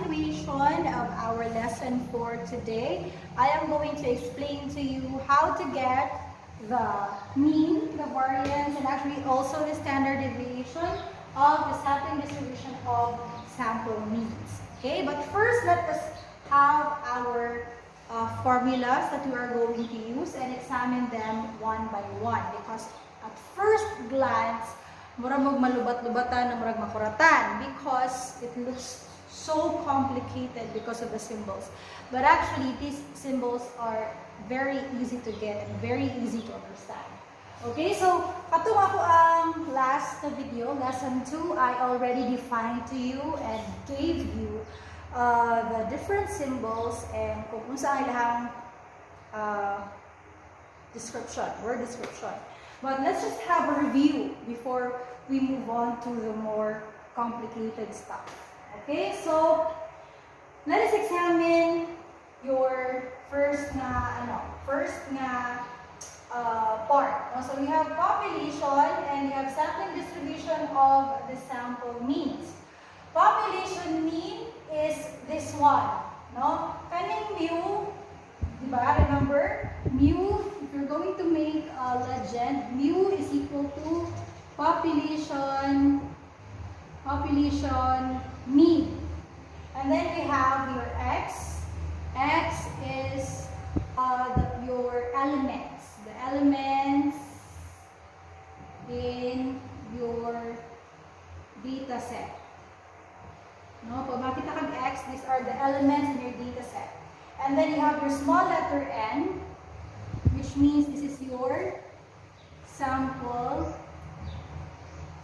continuation of our lesson for today. I am going to explain to you how to get the mean, the variance, and actually also the standard deviation of the sampling distribution of sample means. Okay, but first let us have our formulas that we are going to use and examine them one by one, because at first glance, murag malubat-lubatan na murag makuratan because it looks so complicated because of the symbols. But actually, these symbols are very easy to get and very easy to understand. Okay, so katong ako ang last video, lesson 2, I already defined to you and gave you the different symbols and kung saan ilang description, word description. But let's just have a review before we move on to the more complicated stuff. Okay, so let us examine your first part. So we have population and we have sampling distribution of the sample means. Population mean is this one, no? Kaning mu, diba? Remember, mu, if you're going to make a legend, mu is equal to population mean. And then we have your x. X is your elements. The elements in your data set. No, pag makita kang x, these are the elements in your data set. And then you have your small letter n, which means this is your sample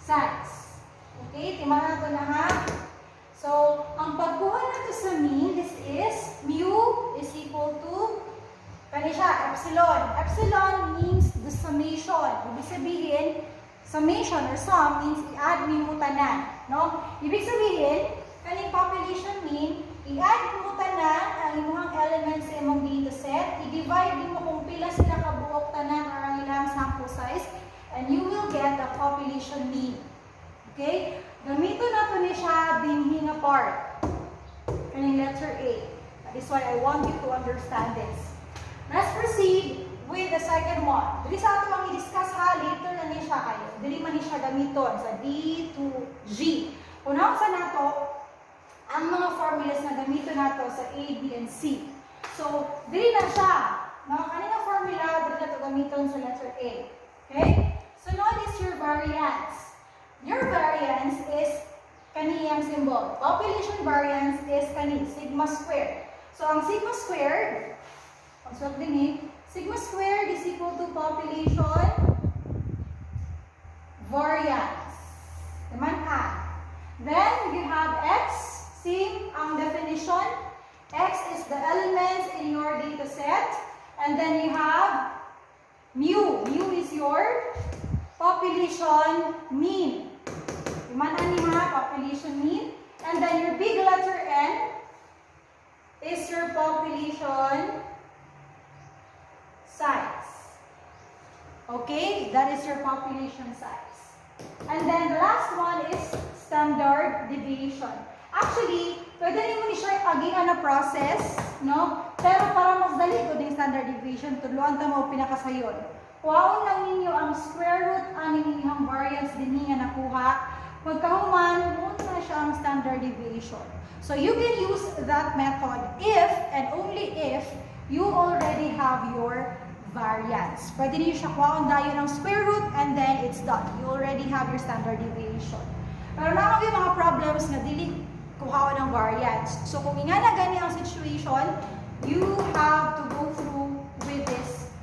size. Okay, timahan nato na ha. So, ang pagkuha nato sa mean, this is mu is equal to kani siya, epsilon. Epsilon means the summation. Ibig sabihin, summation or sum means i-add mo tanan, no? Ibig sabihin, kaning population mean, i-add mo tanan ang imong elements sa imong data set, i-divide mo kung pila sila kabuok tanan or ang ilang sample size, and you will get the population mean. Okay? Gamito nato ni siya dinhi nga part. Kaning letter A. That is why I want you to understand this. Let's proceed with the second one. Dili sa ato ang i-discuss ha, later na ni siya kayo. Dili man ni siya gamiton sa D to G. Unang sa nato, ang mga formulas na gamito nato sa A, B, and C. So, dili na siya. Mga kanina formula, dili na ito gamiton sa letter A. Okay? So, now is your variance. Your variance is kaniyang symbol. Population variance is kani, sigma squared. So, ang sigma squared, pag-swap din eh, sigma squared is equal to population variance. Naman A. Then, you have X. Same ang definition. X is the elements in your data set. And then you have mu. Mu is your population mean. Imanan ni ha, population mean. And then your big letter N is your population size. Okay? That is your population size. And then the last one is standard deviation. Actually, pwede rin mo ni siya agingan na process, no? Pero para mas dali ko din standard deviation, tuluan ta mo pinakasayon. Kuhaon lang ninyo ang square root ani ninyong variance din nga nakuha. Pagkahuman, punta na siya ang standard deviation. So you can use that method if and only if you already have your variance. Pwede niyo siya kuhaon dayon ng square root and then it's done. You already have your standard deviation. Pero na yung mga problems na dili kuhaon ng variance. So kung nga na gani ang situation, you have to go through with this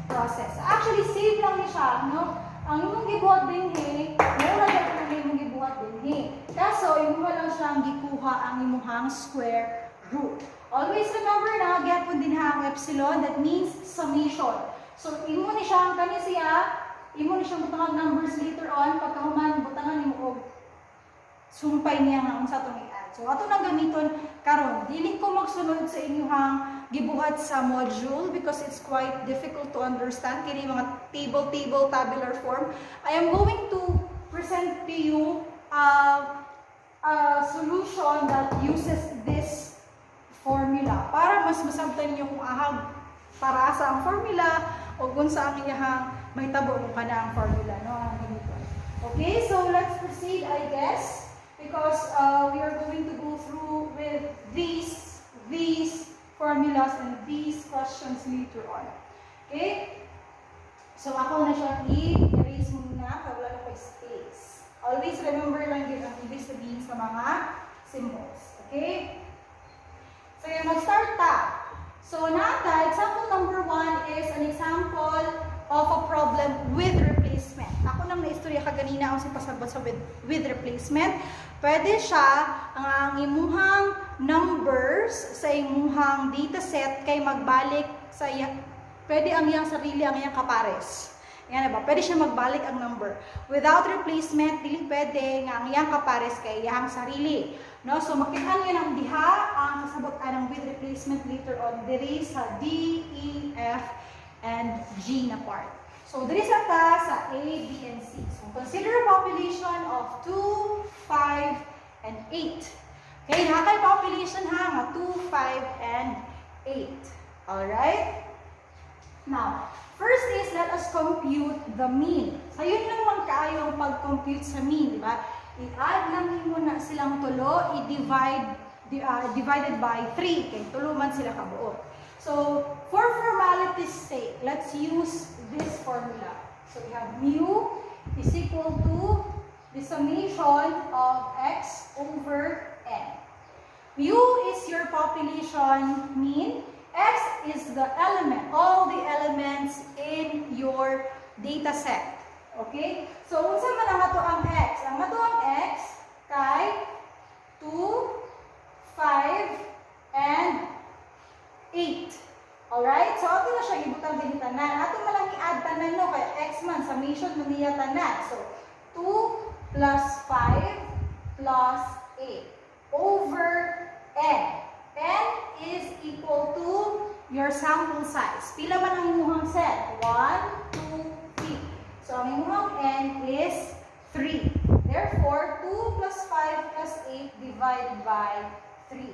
process. Actually, same lang ni siya, no? Ang imong gibuhat din mura gyud ang imong gibuhat din Kaso imo lang siyang gikuha ang imong square root. Always remember na gyapon din ang epsilon, that means summation. So imo ni siyang kani siya, imo ni siyang butangan numbers later on pagkahuman butangan nimo og sumpay niya nga unsa tong i-add. So ato nang gamiton karon. Dili ko magsunod sa inyong gibuhat sa module because it's quite difficult to understand kini mga tabular form. I am going to present to you a solution that uses this formula para mas masabtan niyo kung ahang para sa ang formula o kung sa ang iyahang may tabo kung kana ang formula, no? Okay, so let's proceed, I guess, because we are going to go through with these formulas and these questions later on. Okay? So ako na siya i-erase muna para wala na pa space. Always remember lang din ang ibig sabihin sa mga symbols. Okay? So yung mag-start ta. So nata, example number 1 is an example of a problem with replacement. Ako nang naistorya ka ganina ang sipasabot sa with replacement. Pwede siya ang imuhang numbers sa imuhang dataset kay magbalik sa pwede ang iyang sarili ang iyang kapares. Yan ba? Pwede siya magbalik ang number. Without replacement, dili pwede nga ang iyang kapares kay iyang sarili. No? So makita niyo ng diha ang kasabotan ng with replacement later on diri sa D, E, F, and G na part. So diri sa ta sa A, B, and C. So consider a population of 2, 5, and 8. Okay, nakakay population ha nga 2, 5, and 8. Alright? Now, first is let us compute the mean. So yun naman kaayong pag-compute sa mean, di ba? I-add lang mo na silang tulo, i-divide divided by 3. Okay, tulo man sila kabuo. So, for formality's sake, let's use this formula. So, we have mu is equal to the summation of x over n. Mu is your population mean. X is the element, all the elements in your data set. Okay? So, unsa man ang ato ang x? Ang ato ang x kay 2, 5, and 8. Alright? So, ato na siya ibutang din tanan. Ato malang i-add tanan no, kaya x man, summation mo niya tanan. So, 2 plus 5 plus 8 over n. n is equal to your sample size. Pila man ang imuhang set? 1, 2, 3. So, ang imuhang n is 3. Therefore, 2 plus 5 plus 8 divided by 3.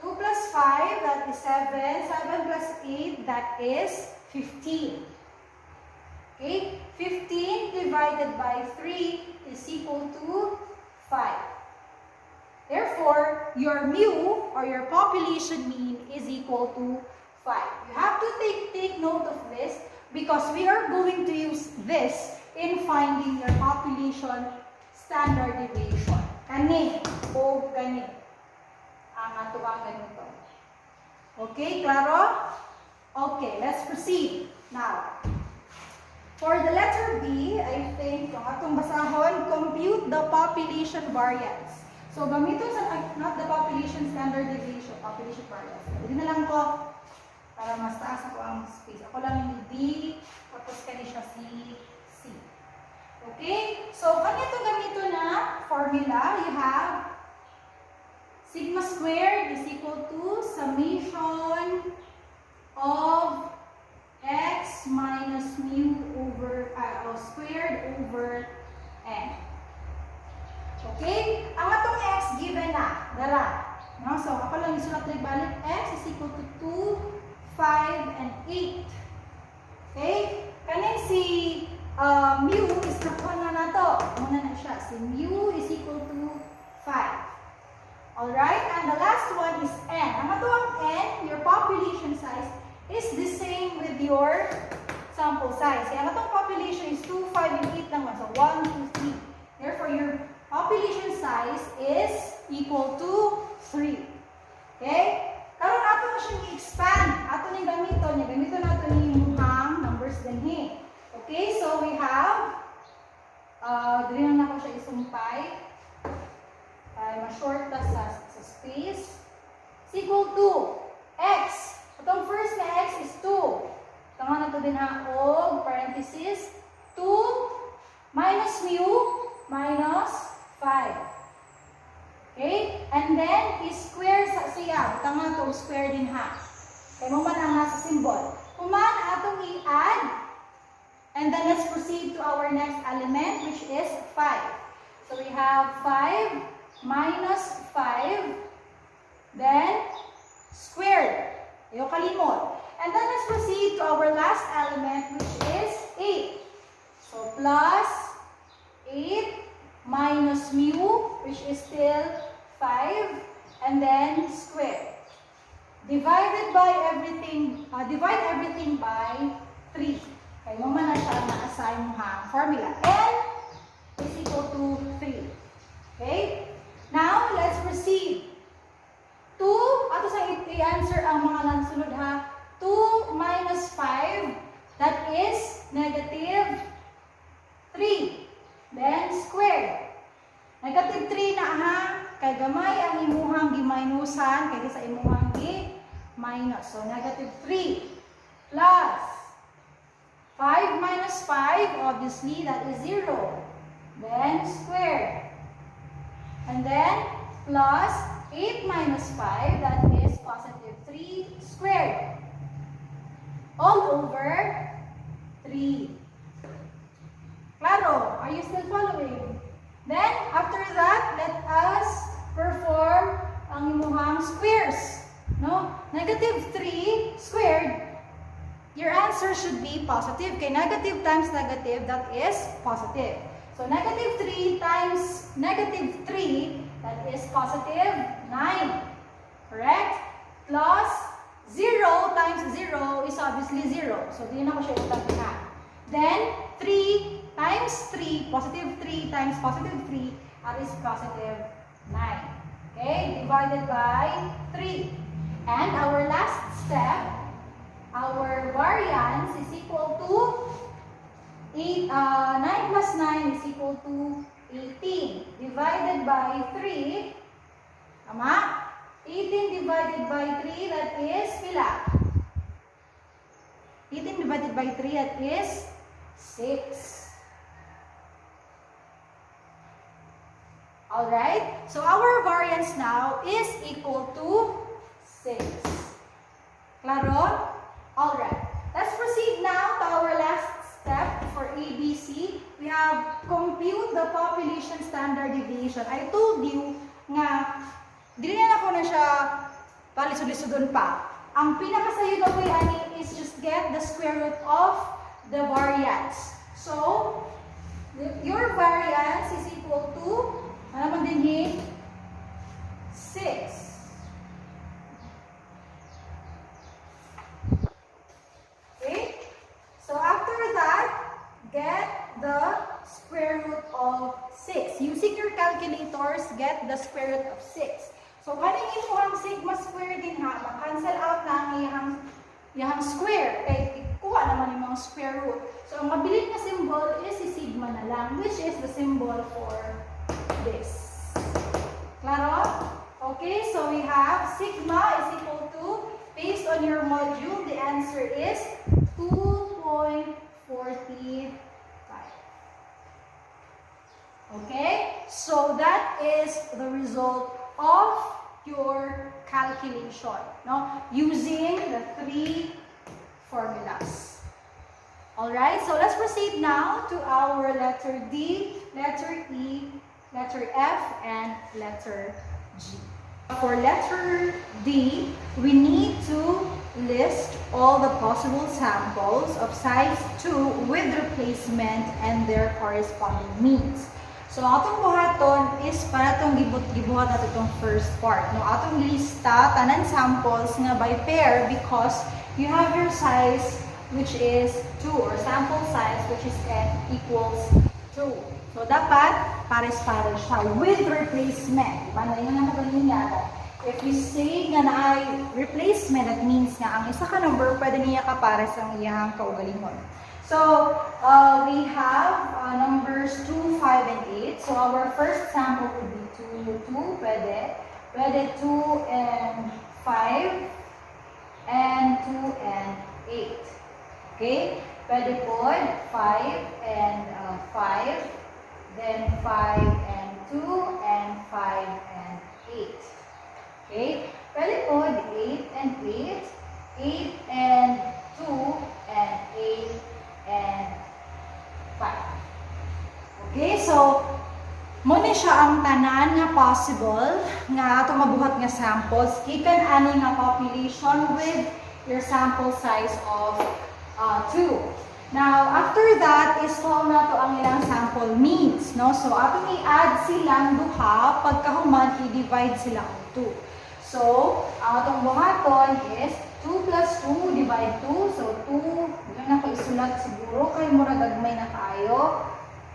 2 plus 5, that is 7. 7 plus 8, that is 15. Okay? 15 divided by 3 is equal to 5. Therefore, your mu or your population mean is equal to 5. You have to take note of this because we are going to use this in finding your population standard deviation. Kani o kani ang ato ang ganito. Okay, klaro? Okay, let's proceed. Now, for the letter B, I think ang atong basahon, compute the population variance. So, gamito sa, not the population standard deviation, population variance. Hindi na lang ko, para mas taas ako ang space. Ako lang yung D, tapos kani siya C. Okay? So, kanito gamito na formula, you have sigma squared is equal to summation of x minus mu over, squared over n. Okay? Ang atong x given na. Dara. No? So, ako lang isulat na balik. X is equal to 2, 5, and 8. Okay? Kanin si mu is nakuha na to. Muna na siya. Si mu is equal to 5. Alright? And the last one is n. Ang atong n, your population size, is the same with your sample size. Kaya ang atong population is 2, 5, and 8 naman. So, 1, 2, 3. Therefore, your population size is equal to 3. Okay? Karon ato na siyang i-expand. Ato ni gamito niya. Gamito na ito ni muhang numbers din he. Okay? So, we have, dili na ako siya isumpay. Ma-short sa space. Is equal to x. Itong first na x is 2. Tama na ito din ha. O, parenthesis, 2 minus mu minus 5. Okay? And then, i-square sa siya. Tanga to, square din ha. Kaya mo man ang nasa symbol. Kuman, atong i-add. And then, let's proceed to our next element, which is 5. So, we have 5 minus 5, then squared. Ayaw kalimot. And then let's proceed to our last element, which is 8. So plus 8 minus mu, which is still 5, and then squared. Divided by everything, divide everything by 3. Kaya mo man na siya na-assign mo ha. Formula. N is equal to 3. Okay? Now, let's proceed. 2, ato sa i-answer ang mga lansunod ha. 2 minus 5, that is negative 3. Then, squared. Negative 3 na ha. Kay gamay ang imuhang gi-minusan, kaya sa imuhang gi-minus. So, negative 3 plus 5 minus 5, obviously, that is 0. Then, squared. And then, plus 8 minus 5, that is positive 3 squared. All over 3. Claro, are you still following? Then, after that, let us perform ang imuhang squares. No? Negative 3 squared, your answer should be positive. Okay, negative times negative, that is positive. So, negative 3 times negative 3, that is positive 9. Correct? Plus 0 times 0 is obviously 0. So, di na ko siya itabihan. Then, 3 times 3, positive 3 times positive 3, that is positive 9. Okay? Divided by 3. And our last step, our variance is equal to 9 plus 9 is equal to 18. Divided by 3, tama? 18 divided by 3, that is pila? 18 divided by 3, that is 6. Alright? So our variance now is equal to 6. Claro? Alright. Let's proceed now to our last step for ABC. We have compute the population standard deviation. I told you nga, dili na ako na siya palisod-lisodon pa. Ang pinakasayod na way ani is just get the square root of the variance. So, your variance is equal to, ano man din 6. Okay? So, after that, get the square root of 6. Using your calculators, get the square root of 6. So, kaning imuhang sigma square din ha, mag-cancel out na ang iyang square. Kaya kuha naman yung mga square root. So, ang mabilis na symbol is si sigma na lang, which is the symbol for this. Claro? Okay, so we have sigma is equal to, based on your module, the answer is 2.45. Okay, so that is the result of your calculation, no? Using the 3 formulas. Alright, so let's proceed now to our letter D, letter E, letter F, and letter G. For letter D, we need to list all the possible samples of size 2 with replacement and their corresponding means. So, atong buhaton is para itong gibuhat natin itong first part. No? Atong lista, tanan samples nga by pair because you have your size which is 2 or sample size which is n equals 2. So, dapat pares-pares siya with replacement. Diba? Yun ang magaling yata. If we say nga na ay replacement, that means nga ang isa ka number, pwede niya kapares ang iyang kaugalingon. So, we have numbers 2, 5, and 8. So, our first sample would be 2, pwede. Pwede 2 and 5, and 2 and 8. Okay? Pwede po 5 and 5, then 5 and 2, and 5 and 8. Okay? Pwede po 8 and 8, 8 and 2, and 8 and 5. Okay, so muna siya ang tanan nga possible nga ato mabuhat nga samples gikan ani nga population with your sample size of 2. Now, after that is kung na to ang ilang sample means, no? So, atong i-add silang duha, pagkahuman, i-divide sila ang 2. So, ang atong buhaton is 2 plus 2 divide 2. So, 2, yun na ko isulat siguro, kay mura gagmay na kayo.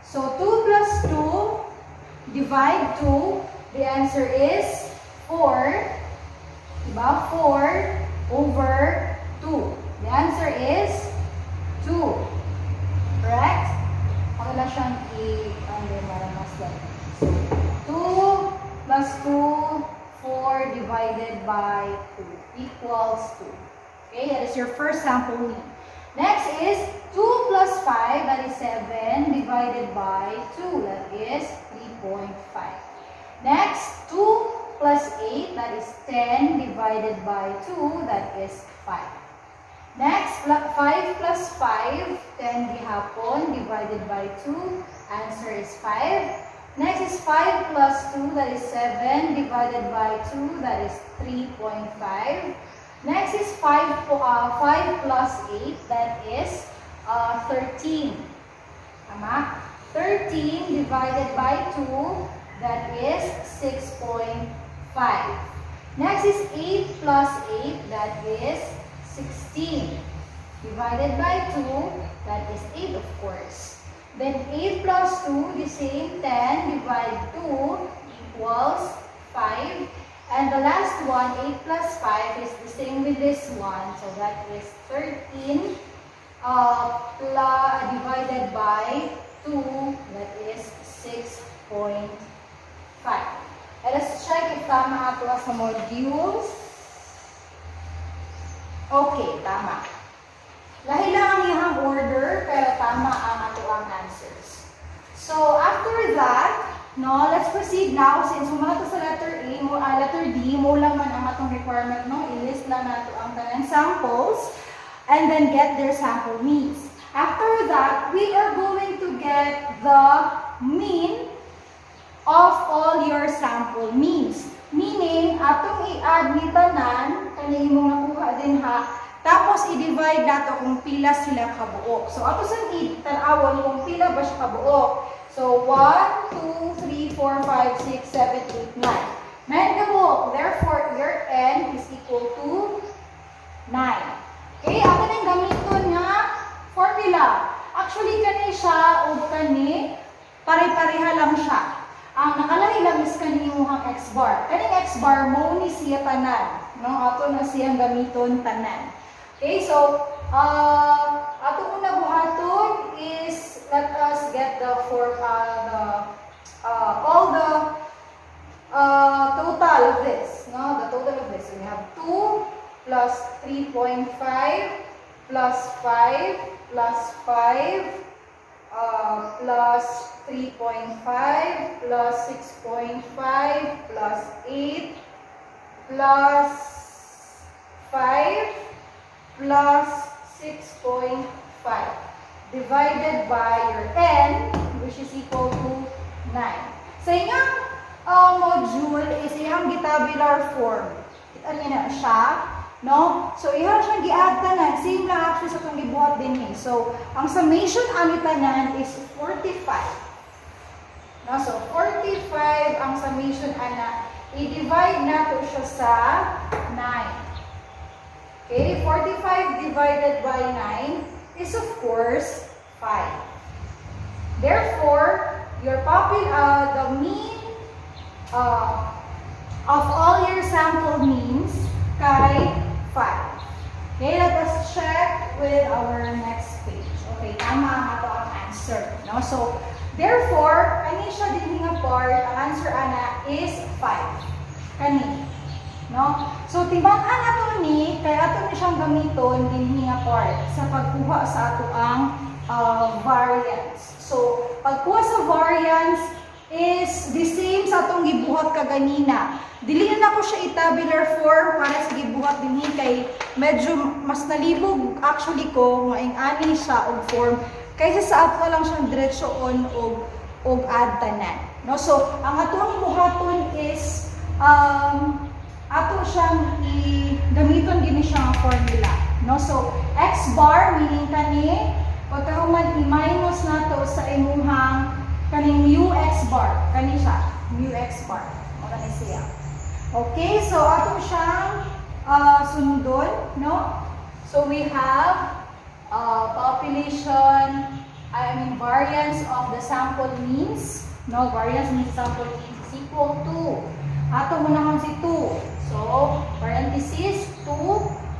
So, 2 plus 2 divide 2, the answer is 4. Diba? 4 over 2. The answer is 2. Correct? Pakila siyang i-maramasdan. So, 2 plus 2, 4 divided by 2 equals 2. Okay, that is your first sample mean. Next is 2 plus 5, that is 7, divided by 2, that is 3.5. Next, 2 plus 8, that is 10, divided by 2, that is 5. Next, 5 plus 5, 10 gihapon, divided by 2, answer is 5. Next is 5 plus 2, that is 7, divided by 2, that is 3.5. Next is 5 plus 8, that is 13. Tama? 13 divided by 2, that is 6.5. Next is 8 plus 8, that is 16. Divided by 2, that is 8 of course. Then 8 plus 2, the same, 10 divide 2 equals 5. And the last one, 8 plus 5, is the same with this one. So that is 13 divided by 2, that is 6.5. Let us check if tama ato sa modules. Okay, tama. Lahi lang ang iyang order, pero tama ang ato ang answers. So, after that, no, let's proceed now. Since humana to sa letter letter D, mo lang man ang atong requirement, no? I-list lang nato ang tanang samples and then get their sample means. After that, we are going to get the mean of all your sample means. Meaning, atong i-add ni tanan, kani imong nakuha din ha, tapos i-divide nato kung pila sila kabuok. So, ato sa i-tanawon kung pila ba siya kabuok. So, 1, 2, 3, 4, 5, 6, 7, 8, 9. 9 kabuok. Therefore, your n is equal to 9. Okay, ato nang gamiton nga formula. Actually, kani siya o kani, pare-pareha lang siya. Ang nakalahi lang is kanimuhang x bar. Kaning x bar mo ni siya tanan. No? Ato na siyang gamiton tanan. Okay, so, ato una buhaton is let us get the all the total of this. No, the total of this. So we have 2 plus 3.5 plus 5 plus 5 plus 3.5 plus 6.5 plus 8 plus 5 plus 6.5 divided by your n, which is equal to 9. Sa inyong module is iyang gitabular form. Kita niyo na siya, no? So, iyang siyang gi-add tanan. Same lang actually sa itong gibuhat din eh. So, ang summation ani tanan is 45. No? So, 45 ang summation ana. I-divide nato siya sa 9. Okay, 45 divided by 9 is of course 5. Therefore, the mean of all your sample means kay 5. Okay, let us check with our next page. Okay, tama ang ato ang answer. No? So, therefore, kani siya din nga part, ang answer ana is 5. Kani. No? So, timbang ato ni, kaya ato ni siyang gamiton din nga part sa pagkuha sa ato ang variance. So, pagkuha sa variance is the same sa atong gibuhat kaganina. Dili na ko siya i-tabular form para sa gibuhat din kay medyo mas nalibog actually ko nga ani siya og form kaysa sa ato lang siyang diretso on og add tanan. No? So, ang atong buhaton is, ato siyang gamiton din siya nga formula. No? So, x bar, meaning kani, pagkahuman i-minus nato sa imuhang kaning ux bar. Kani siya, ux bar. O kani siya. Okay, so ato siyang sundon, no? So, we have variance of the sample means. No, variance means sample means is equal to. Ato muna si 2. So, parenthesis 2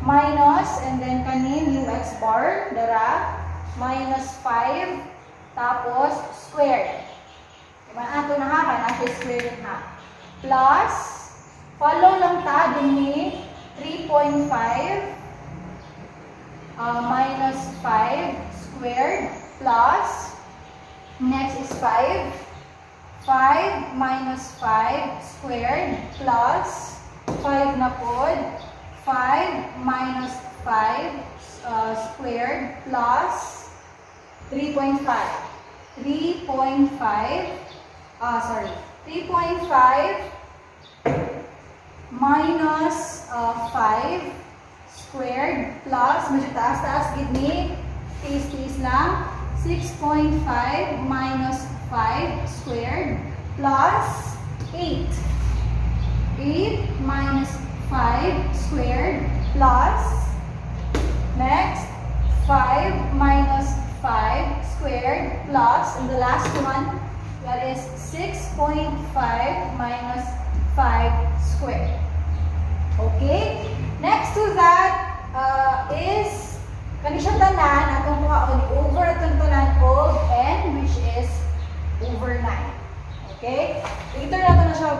minus and then kanin ux bar dara minus 5 tapos squared. Diba ato na ha kana squared na. Plus follow lang ta dinhi 3.5 minus 5 squared plus next is 5 minus 5 squared plus 5 na pod 5 minus 5 squared plus 3.5 minus 5 squared plus medyo taas give me tiis lang 6.5 minus 5 squared plus 8 minus 5 squared plus next 5 minus 5 squared plus and the last one that is 6.5 minus 5 squared. Okay? Next to that is kani siyang tanan atong kuhaon over atong tanan of n which is over 9. Okay? Ito na ito na siya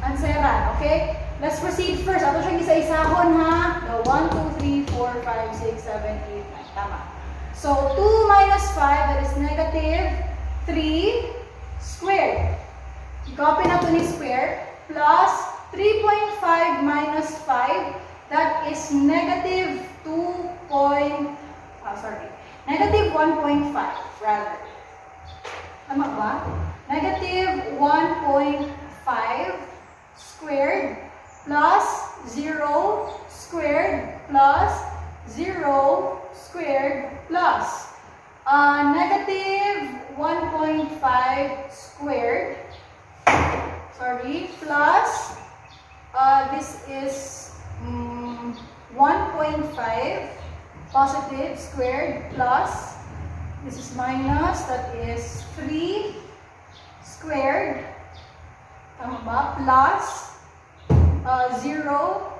answeran. Okay? Let's proceed first. Ato siyang isa-isahon ha. No, 1, 2, 3, 4, 5, 6, 7, 8, 9. Tama. So, 2 minus 5 that is negative 3 squared. I-copy na ito ni square plus 3.5 minus 5 that is negative negative 1.5 rather. Tama ba? Negative 1.5 squared plus 0 squared plus 0 squared plus negative 1.5 squared plus this is 1.5 positive squared plus this is minus that is 3 squared tama ba plus 0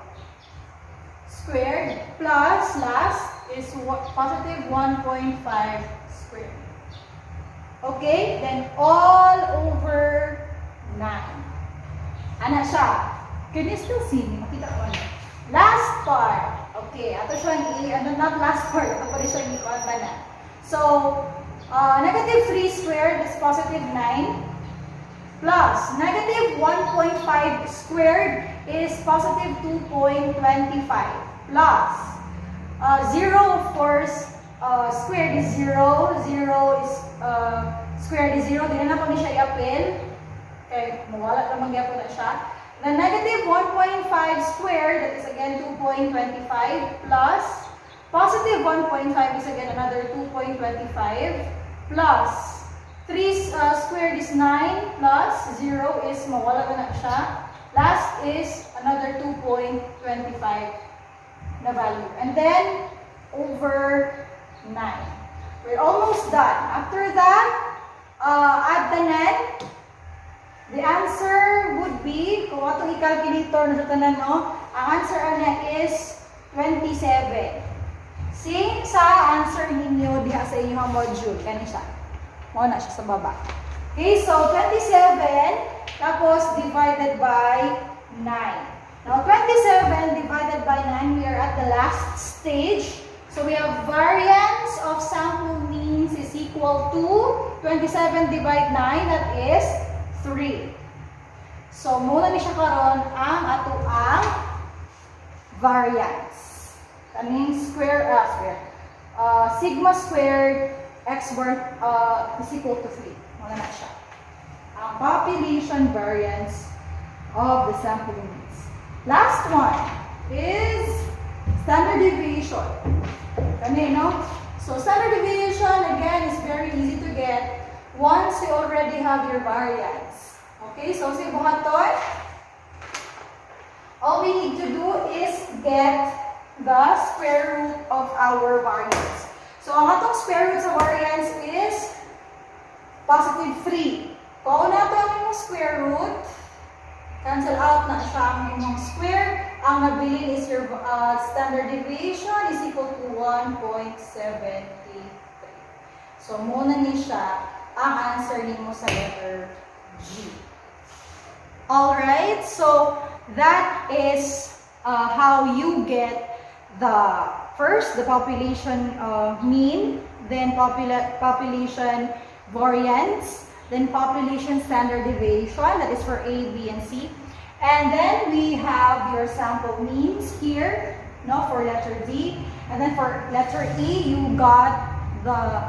squared plus last is positive 1.5 squared. Okay, then all over 9. Ana siya. Can you still see me? Makita ko na. Last part. Okay, ato siya not last part. Ato pa rin siya i-konta na. So, negative 3 squared is positive 9 plus negative 1.5 squared is positive 2.25 plus 0 of course squared is 0, 0 is squared is 0, di na po niya siya i-appel. Okay, mawala naman po na siya. The negative 1.5 squared, that is again 2.25 plus positive 1.5 is again another 2.25 plus 3 squared is 9 plus 0 is mawala na siya. Last is another 2.25 na value. And then over 9. We're almost done. After that, add the net. The answer would be, kung atong i-calculator na sa tanan, no? Ang answer niya is 27. Same sa answer ninyo diha sa inyong module. Kani siya. Muna siya sa baba. Okay, so 27 tapos divided by 9. Now 27 divided by 9, we are at the last stage. So we have variance of sample means is equal to 27 divide 9, that is 3. So, muna ni siya karon ang ato ang variance. Kaning sigma squared x bar is equal to 3. Muna na siya. ang population variance of the sample means. Last one is standard deviation. No? So standard deviation, again, is very easy to get once you already have your variance. Okay, so si buhaton, all we need to do is get the square root of our variance. So ang atong square root sa variance is positive 3. Kung na ito ang imong square root, cancel out na siya ang imong square. Ang nabilin is your standard deviation is equal to 1.783. So muna ni siya ang answer nimo sa letter G. Alright, so that is how you get the first, the population mean, then population variance, then population standard deviation, that is for A, B, and C. And then we have your sample means here, no, for letter D. And then for letter E, you got the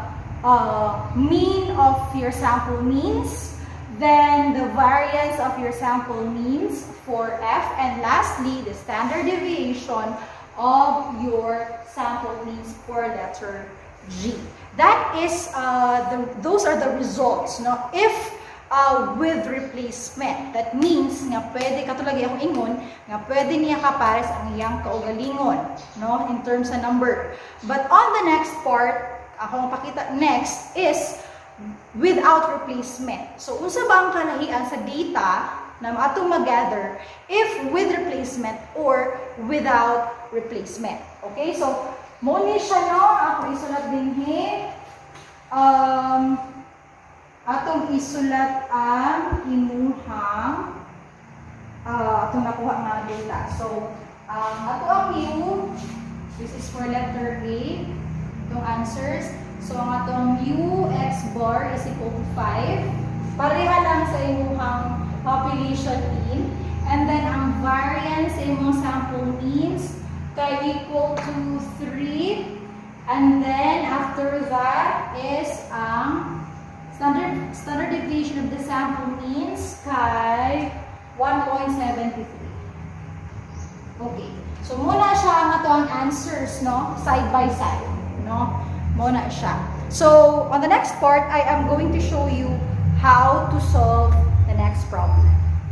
mean of your sample means, then the variance of your sample means for F, and lastly, the standard deviation of your sample means for letter G. That is, those are the results. No? If with replacement, that means nga pwede, katulad akong ingon, nga pwede niya kapares ang iyang kaugalingon, no? In terms of number. But on the next part, akong pakita next is without replacement. So, unsa bang kalahian sa data na atong mag-gather if with replacement or without replacement. Okay? So, muna siya, no? Ako isulat din atong isulat ang imuhang atong nakuha nga data. So, ato ang u, this is for letter A, itong answers. So, ang atong u x bar is equal to 5. Pareha lang sa imuhang population mean. And then, ang variance sa imong sample means kay equal to 3. And then, after that is ang standard deviation of the sample means kay 1.73. Okay. So, muna siya ang ato ang answers, no? Side by side, no? Muna siya. So, on the next part, I am going to show you how to solve the next problem.